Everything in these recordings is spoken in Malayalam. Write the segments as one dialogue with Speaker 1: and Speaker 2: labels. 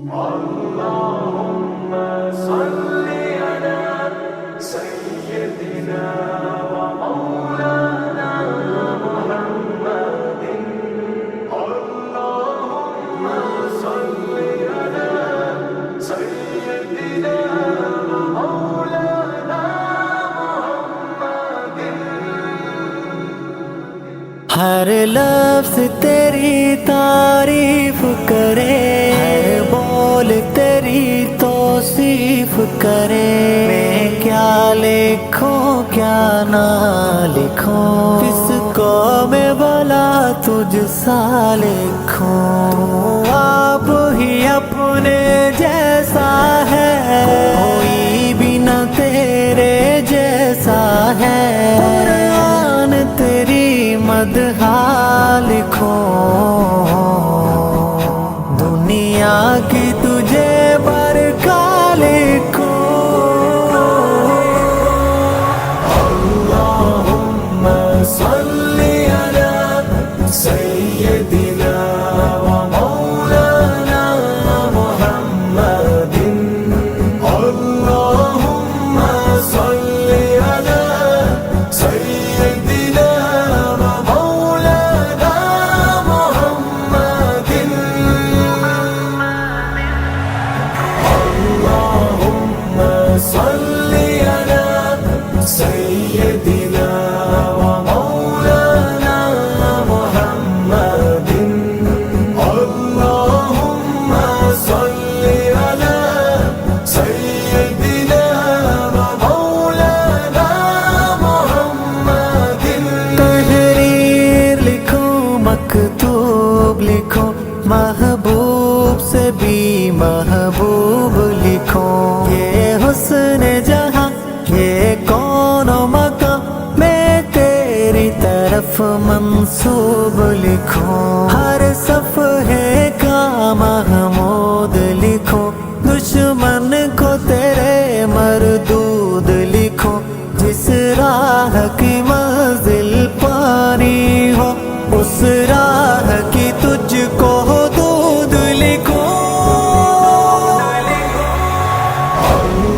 Speaker 1: اللهم صل على سيدنا ومولانا محمد. اللهم صل على سيدنا ومولانا محمد.
Speaker 2: हर लफ्ज़ तेरी तारीफ करे, हर बोल तेरी तौसीफ करे। मैं क्या लिखूं क्या ना लिखूं, किसको मैं भला तुझसा लिखूं। आप ही अपने जैसा है, कोई भी न तेरे जैसा है। कुरान तेरी मदहा लिखो, दुनिया की तुझे बरका लिखो।
Speaker 1: अल्लाहुम्मा सल्ली अला सय्यदिना व मौलाना मुहम्मदिन। अल्लाहुम्मा सल्ली अला सय्यदिना صلي على سيدنا ومولانا محمد. اللهم صل على سيدنا ومولانا محمد.
Speaker 2: तहरीर लिखो मकतूब लिखो, महबूब से भी महबूब लिखो। ये हुस्न जहां ये कौन मकाम, मैं तेरी तरफ मंसूब लिखो। हर सफ़हे का महमूद लिखो, दुश्मन को तेरे मरदूद लिखो। जिस राह की मंजिल पानी हो, उस राह की तुझको दूध लिखो।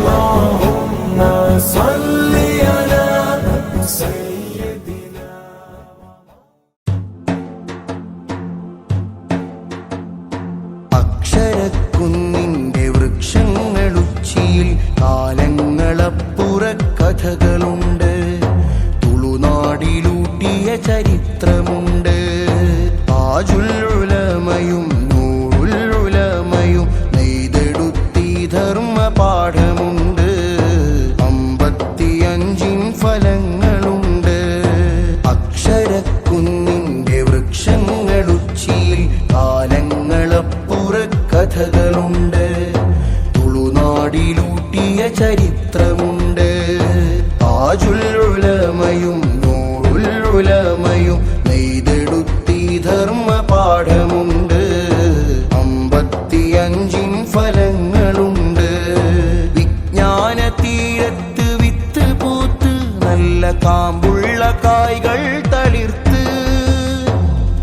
Speaker 1: अल्लाहुम्मा सल्ली अला सय्यदिना.
Speaker 3: അക്ഷരക്കുന്നിന്റെ വൃക്ഷങ്ങളുച്ചിയിൽ കാലങ്ങളപ്പുറ കഥകളുണ്ട്. തുളുനാടിലൂട്ടിയ ചരിത്രമുണ്ട്. താജുൽ ഉലമയും നൂറുൽ ഉലമയും നെയ്തെടുത്തി ധർമ്മ പാഠമുണ്ട്. 55 ഫലങ്ങളുണ്ട്. അക്ഷരക്കുന്നിന്റെ വൃക്ഷങ്ങളുച്ചിയിൽ കാലങ്ങളപ്പുറ കഥകളുണ്ട്. തുളുനാടിലൂട്ടിയ ചരിത്രമുണ്ട്. താജുൽ ഉലമയും നൂറുൽ ഉലമയും നെയ്തെടുത്തി ധർമ്മ പാഠമുണ്ട്. 55 ഫലങ്ങളുണ്ട്. വിജ്ഞാന തീരത്ത് വിത്ത് പൂത്ത് നല്ല കാമ്പുള്ള കായ്കൾ തളിർത്ത്,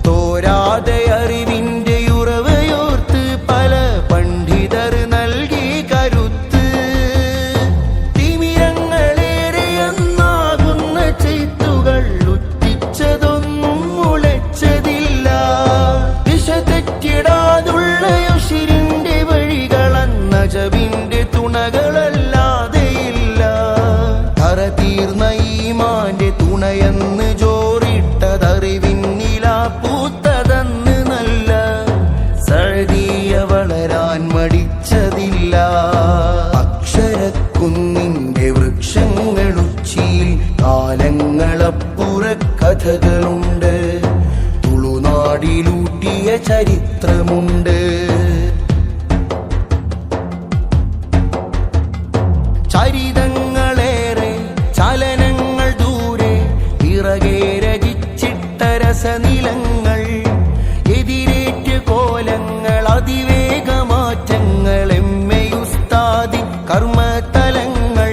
Speaker 3: തോരാതെ അറിവിന്റെ ഉറവയോർത്ത് പല പണ്ഡിതർ നൽകി കരുത്ത്. തിമിരങ്ങളേറെയെന്നാകുന്ന ചെയ്ത്തുകൾ ഉറ്റിച്ചതൊന്നും മുളച്ചതില്ല. ദിശ തെറ്റിടാതുള്ള യുശിരിന്റെ വഴികളന്നജവിന്റെ തുണകളല്ലാതെയില്ല. കറ തീർന്ന ഈമാന്റെ തുണയെന്ന് ജോറിട്ടതറിവിന്നില പൂത്തതെന്ന് നല്ല സഴതിയ വളരാൻ മടിച്ചതില്ല. അക്ഷരക്കുന്നിന്റെ വൃക്ഷങ്ങളുച്ചിയിൽ കാലങ്ങളപ്പുറ കഥകളുണ്ട്. തുളുനാടിലൂട്ടിയ ചരിത്രമുണ്ട്. ചരിതങ്ങളേറെ ചലനങ്ങൾ ദൂരെ, പിറകെ രചിച്ചിട്ട രസനിലങ്ങൾ, എതിരേറ്റ് കോലങ്ങൾ, അതിവേഗമാറ്റങ്ങൾ, എമ്മയുസ്താദി കർമ്മതലങ്ങൾ.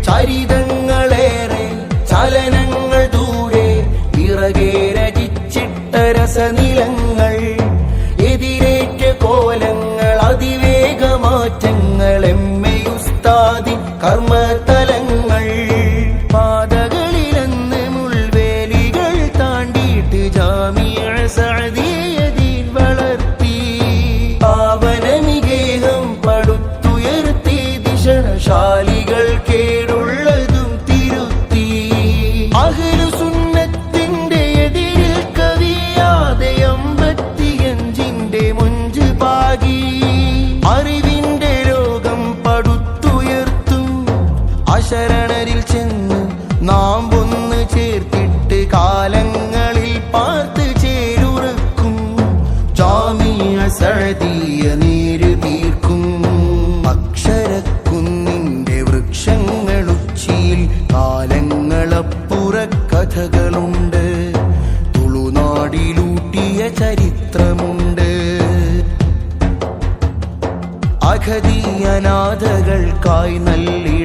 Speaker 3: ചരിതങ്ങളേറെ ചലനങ്ങൾ ദൂരെ, പിറകെ രചിച്ചിട്ട രസനിലങ്ങൾ, എതിരേറ്റ് കോലങ്ങൾ, അതിവേ മാറ്റങ്ങൾ എമ്മയുസ്താദിൻ കർമ്മതലങ്ങൾ പാതകളിലെന്ന് മുൾവേലികൾ താണ്ടിയിട്ട് ജാമിഅ സഅദിയയിൽ വളർത്തി പാവനമികേഹം പടുത്തുയർത്തി ദിശണശാലികൾ കേടുള്ളതും തിരുത്തി അഹ്ലുസുന്നത്തിന്റെ എതിരിൽ കവിയാതെ 55 മുഞ്ച് പാകി അറിവിന്റെ ലോകം പടുത്തുയർത്തും അശരണരിൽ ചെന്ന് നാം ഒന്ന് ചേർത്തിട്ട് കാലങ്ങളിൽ പാർത്ത് ചേരുറക്കും ജാമിഅ സഅദിയ നീര് തീർക്കും അക്ഷരക്കുന്നിന്റെ വൃക്ഷങ്ങളുച്ചിയിൽ കാലങ്ങളപ്പുറ കഥകളുണ്ട് തുളുനാടിലൂട്ടിയ ചരിത്രമുണ്ട് അഗതി അനാഥകൾക്കായി നൽകി